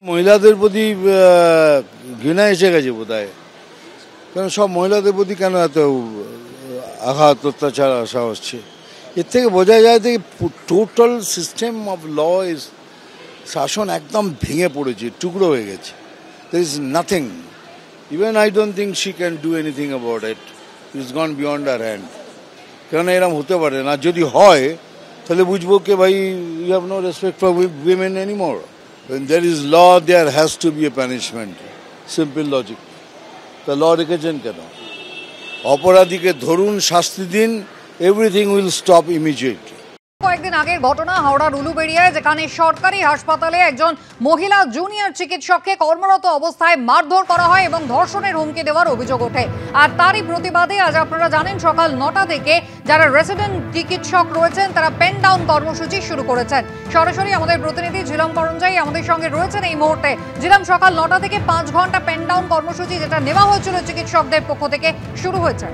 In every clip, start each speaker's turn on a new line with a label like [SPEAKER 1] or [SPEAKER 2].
[SPEAKER 1] মহিলাদের প্রতি ঘৃণা এসে গেছে বোধহয়, কারণ সব মহিলাদের প্রতি কেন এত আঘাত অত্যাচার আসা হচ্ছে। এর থেকে বোঝা যায় যে total system of law is, শাসন একদম ভেঙে পড়েছে, টুকরো হয়ে গেছে। There is nothing, even I don't think she can do anything about it, it's gone beyond our hand. কেন এরকম হতে পারে না? যদি হয় তাহলে বুঝবো কে ভাই you have no respect for women anymore. When there is law, there has to be a punishment. Simple logic. The law রেখেছেন কেন? অপরাধীকে ধরুন, শাস্তি দিন, everything will stop immediately.
[SPEAKER 2] কয়েকদিন আগের ঘটনা হাওড়ার উলুবেড়িয়ায়, যেখানে সরকারি হাসপাতালে একজন মহিলা জুনিয়র চিকিৎসককে কর্মরত অবস্থায় মারধর করা হয় এবং ধর্ষণের হুমকি দেওয়ার অভিযোগ ওঠে। আর তারই প্রতিবাদে আজ আপনারা জানেন সকাল 9টা থেকে যারা রেসিডেন্ট চিকিৎসক রয়েছেন তারা পেন ডাউন কর্মসূচি শুরু করেছেন। সরাসরি আমাদের প্রতিনিধি ঝিলম করঞ্জাই আমাদের সঙ্গে রয়েছেন এই মুহূর্তে। ঝিলম, সকাল 9টা থেকে 5 ঘন্টা পেন ডাউন কর্মসূচি যেটা নেওয়া হয়েছিল চিকিৎসকদের পক্ষ থেকে শুরু হয়েছে।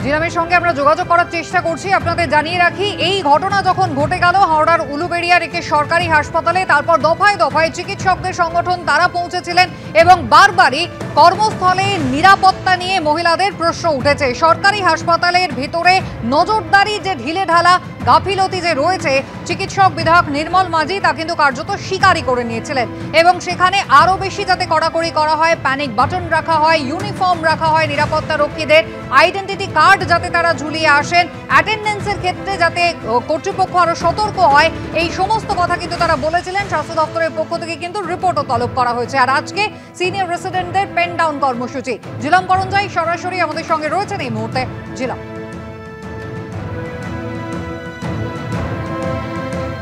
[SPEAKER 2] জিরামের সঙ্গে আমরা যোগাযোগ করার চেষ্টা করছি। আপনাদের জানিয়ে রাখি, এই ঘটনা যখন ঘটে গেল হাওড়ার উলুবেড়িয়ার একটি সরকারি হাসপাতালে, তারপর দফায় দফায় চিকিৎসকদের সংগঠন তারা পৌঁছেছিলেন এবং বারবারই কর্মস্থলে নিরাপত্তা নিয়ে মহিলাদের প্রশ্ন উঠেছে। সরকারি হাসপাতালের ভিতরে নজরদারি যে ঢিলেঢালা গাফিলতি যে রয়েছে, চিকিৎসক বিধায়ক নির্মল মাঝি তা কিন্তু কার্যত স্বীকারই করে নিয়েছিলেন এবং সেখানে আরও বেশি যাতে কড়াকড়ি করা হয়, প্যানিক বাটন রাখা হয়, ইউনিফর্ম রাখা হয় নিরাপত্তা রক্ষীদের, আইডেন্টিটি কার্ড যাতে তারা ঝুলিয়ে আসেন, অ্যাটেন্ডেন্সের ক্ষেত্রে যাতে কর্তৃপক্ষ আরো সতর্ক হয়, এই সমস্ত কথা কিন্তু তারা বলেছিলেন। স্বাস্থ্য দপ্তরের পক্ষ থেকে কিন্তু রিপোর্টও তলব করা হয়েছে। আর আজকে সিনিয়র রেসিডেন্টদের পেন ডাউন কর্মসূচি। ঝিলম করঞ্জাই সরাসরি আমাদের সঙ্গে রয়েছেন এই মুহূর্তে। ঝিলম,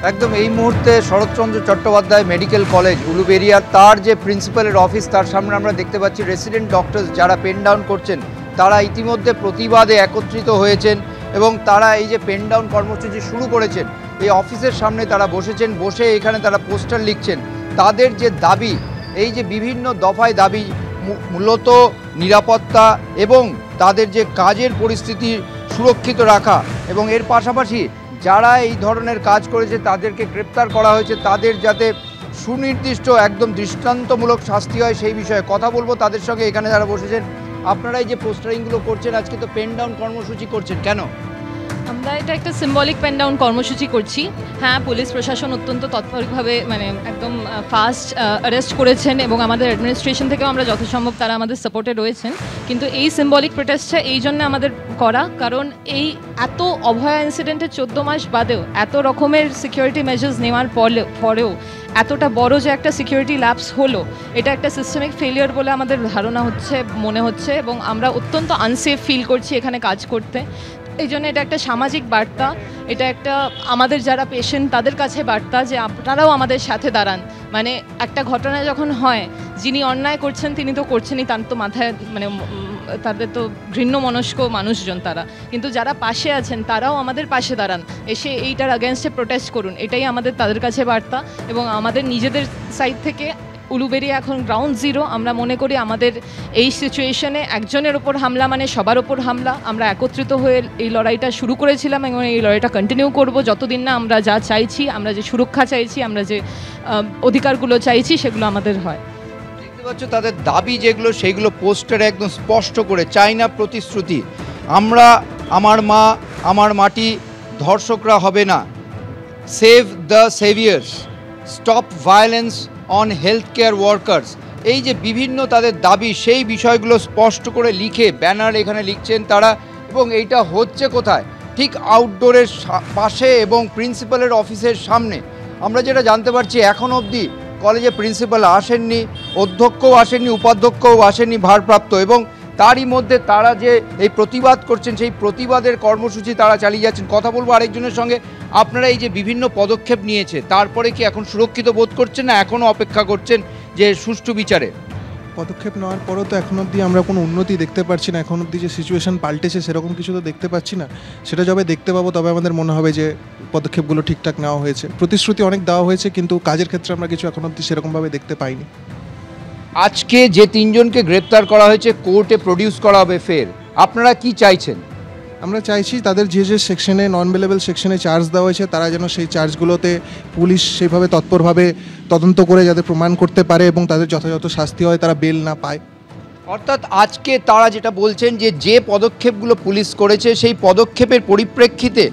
[SPEAKER 3] একদম এই মুহূর্তে শরৎচন্দ্র চট্টোপাধ্যায় মেডিকেল কলেজ উলুবেড়িয়ার তার যে প্রিন্সিপালের অফিস, তার সামনে আমরা দেখতে পাচ্ছি রেসিডেন্ট ডক্টরস যারা পেন ডাউন করছেন তারা ইতিমধ্যে প্রতিবাদে একত্রিত হয়েছেন এবং তারা এই যে পেন ডাউন কর্মসূচি শুরু করেছেন এই অফিসের সামনে তারা বসেছেন, বসে এখানে তারা পোস্টার লিখছেন। তাদের যে দাবি, এই যে বিভিন্ন দফায় দাবি, মূলত নিরাপত্তা এবং তাদের যে কাজের পরিস্থিতি সুরক্ষিত রাখা এবং এর পাশাপাশি যারা এই ধরনের কাজ করেছে তাদেরকে গ্রেপ্তার করা হয়েছে, তাদের যাতে সুনির্দিষ্ট একদম দৃষ্টান্তমূলক শাস্তি হয় সেই বিষয়ে কথা বলবো তাদের সঙ্গে। এখানে যারা বসেছেন, আপনারা এই যে পোস্টারিংগুলো করছেন, আজকে তো পেন ডাউন কর্মসূচি করছেন, কেন?
[SPEAKER 4] আমরা এটা একটা সিম্বলিক পেন ডাউন কর্মসূচি করছি। হ্যাঁ, পুলিশ প্রশাসন অত্যন্ত তৎপরভাবে একদম ফাস্ট অ্যারেস্ট করেছেন এবং আমাদের অ্যাডমিনিস্ট্রেশন থেকেও আমরা যথাসম্ভব তারা আমাদের সাপোর্টে রয়েছেন। কিন্তু এই সিম্বলিক প্রোটেস্টটা এই জন্য আমাদের করা, কারণ এই এত অভয়া ইনসিডেন্টের 14 মাস বাদেও এত রকমের সিকিউরিটি মেজার্স নেওয়ার পরেও এতটা বড় যে একটা সিকিউরিটি ল্যাপস হলো, এটা একটা সিস্টেমিক ফেলিয়ার বলে আমাদের ধারণা হচ্ছে, মনে হচ্ছে, এবং আমরা অত্যন্ত আনসেফ ফিল করছি এখানে কাজ করতে। এই জন্য এটা একটা সামাজিক বার্তা, এটা একটা আমাদের যারা পেশেন্ট তাদের কাছে বার্তা যে আপনারাও আমাদের সাথে দাঁড়ান। একটা ঘটনা যখন হয়, যিনি অন্যায় করছেন তিনি তো করছেনই, তার তো মাথায় তাদের তো ঘৃণ্য মনস্ক মানুষজন তারা, কিন্তু যারা পাশে আছেন তারাও আমাদের পাশে দাঁড়ান, এসে এইটার আগেনস্টে প্রোটেস্ট করুন, এটাই আমাদের তাদের কাছে বার্তা। এবং আমাদের নিজেদের সাইড থেকে উলুবেড়িয়া এখন গ্রাউন্ড জিরো। আমরা মনে করি আমাদের এই সিচুয়েশনে একজনের ওপর হামলা মানে সবার ওপর হামলা। আমরা একত্রিত হয়ে এই লড়াইটা শুরু করেছিলাম এবং এই লড়াইটা কন্টিনিউ করব যতদিন না আমরা যা চাইছি, আমরা যে সুরক্ষা চাইছি, আমরা যে অধিকারগুলো চাইছি সেগুলো আমাদের হয়।
[SPEAKER 3] দেখতে পাচ্ছ তাদের দাবি যেগুলো, সেইগুলো পোস্টারে একদম স্পষ্ট করে, চাই না প্রতিশ্রুতি, আমরা, আমার মা, আমার মাটি, ধর্ষকরা হবে না, save the saviours, stop violence on health care workers, এই যে বিভিন্ন তাদের দাবি, সেই বিষয়গুলো স্পষ্ট করে লিখে ব্যানার এখানে লিখছেন তারা। এবং এইটা হচ্ছে কোথায়? ঠিক আউটডোরের পাশে এবং প্রিন্সিপালের অফিসের সামনে। আমরা যেটা জানতে পারছি, এখন অবধি কলেজে প্রিন্সিপাল আসেননি, অধ্যক্ষও আসেননি, উপাধ্যক্ষও আসেননি ভারপ্রাপ্ত, এবং তারই মধ্যে তারা যে এই প্রতিবাদ করছেন সেই প্রতিবাদের কর্মসূচি তারা চালিয়ে যাচ্ছেন। কথা বলবো আরেকজনের সঙ্গে। আপনারা এই যে বিভিন্ন পদক্ষেপ নিয়েছে, তারপরে কি এখন সুরক্ষিত বোধ করছেন না এখনও অপেক্ষা করছেন যে সুষ্ঠু বিচারে?
[SPEAKER 5] পদক্ষেপ নেওয়ার পরও তো এখন অবধি আমরা কোনো উন্নতি দেখতে পাচ্ছি না। এখন অবধি যে সিচুয়েশন পাল্টেছে সেরকম কিছু তো দেখতে পাচ্ছি না। সেটা যবে দেখতে পাবো তবে আমাদের মনে হবে যে পদক্ষেপগুলো ঠিকঠাক নেওয়া হয়েছে। প্রতিশ্রুতি অনেক দেওয়া হয়েছে, কিন্তু কাজের ক্ষেত্রে আমরা কিছু এখন অবধি সেরকমভাবে দেখতে পাইনি। আজকে যে 3 জনকে গ্রেপ্তার করা হয়েছে কোর্টে প্রডিউস করা হবে ফের।
[SPEAKER 3] আপনারা কি চাইছেন?
[SPEAKER 5] আমরা চাইছি তাদের যে যে সেকশনে নন বেলেবল সেকশনে চার্জ দেওয়া হয়েছে তারা যেন সেই চার্জগুলোতে পুলিশ সেইভাবে তৎপরভাবে তদন্ত করে যাতে প্রমাণ করতে পারে এবং তাদের যথাযথ শাস্তি হয়, তারা বেল না পায়।
[SPEAKER 3] অর্থাৎ আজকে তারা যেটা বলছেন যে পদক্ষেপগুলো পুলিশ করেছে সেই পদক্ষেপের পরিপ্রেক্ষিতে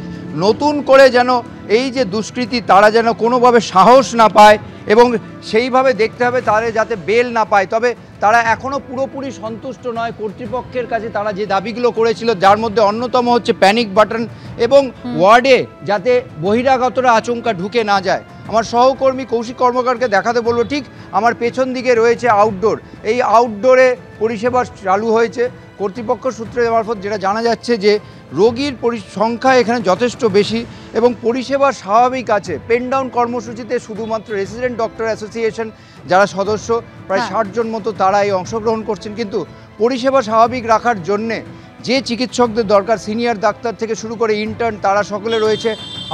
[SPEAKER 3] নতুন করে যেন এই যে দুষ্কৃতী তারা যেন কোনোভাবে সাহস না পায় এবং সেইভাবে দেখতে হবে তারা যাতে বেল না পায়। তবে তারা এখনও পুরোপুরি সন্তুষ্ট নয়। কর্তৃপক্ষের কাছে তারা যে দাবিগুলো করেছিল, যার মধ্যে অন্যতম হচ্ছে প্যানিক বাটন এবং ওয়ার্ডে যাতে বহিরাগতরা আচমকা ঢুকে না যায়। আমার সহকর্মী কৌশিক কর্মকারকে দেখাতে বলবো, ঠিক আমার পেছন দিকে রয়েছে আউটডোর। এই আউটডোরে পরিষেবা চালু হয়েছে কর্তৃপক্ষ সূত্রের মারফত, যেটা জানা যাচ্ছে যে রোগীর সংখ্যা এখানে যথেষ্ট বেশি এবং পরিষেবা স্বাভাবিক আছে। পেন ডাউন কর্মসূচিতে শুধুমাত্র রেসিডেন্ট ডক্টর অ্যাসোসিয়েশন যারা সদস্য প্রায় 60 জন মতো তারা এই অংশগ্রহণ করছেন, কিন্তু পরিষেবা স্বাভাবিক রাখার জন্যে যে চিকিৎসকদের দরকার সিনিয়র ডাক্তার থেকে শুরু করে ইন্টার্ন তারা সকলে রয়েছে।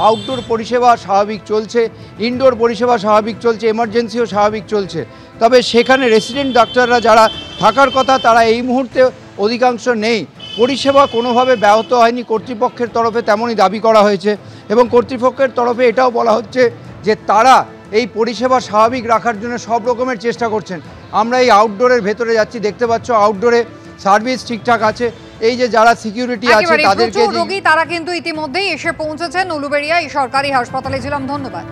[SPEAKER 3] আউটডোর পরিষেবা স্বাভাবিক চলছে, ইনডোর পরিষেবা স্বাভাবিক চলছে, এমার্জেন্সিও স্বাভাবিক চলছে। তবে সেখানে রেসিডেন্ট ডাক্তাররা যারা থাকার কথা তারা এই মুহূর্তে অধিকাংশ নেই। পরিষেবা কোনোভাবে ব্যাহত হয়নি, কর্তৃপক্ষের তরফে তেমনই দাবি করা হয়েছে এবং কর্তৃপক্ষের তরফে এটাও বলা হচ্ছে যে তারা এই পরিষেবা স্বাভাবিক রাখার জন্য সব রকমের চেষ্টা করছেন। আমরা এই আউটডোরের ভেতরে যাচ্ছি, দেখতে পাচ্ছ আউটডোরে সার্ভিস ঠিকঠাক আছে। এই যে যারা সিকিউরিটি আছে তাদেরকে
[SPEAKER 2] রোগী তারা কিন্তু ইতিমধ্যেই এসে পৌঁছেছেন উলুবেড়িয়া এই সরকারি হাসপাতালে। ছিলাম, ধন্যবাদ।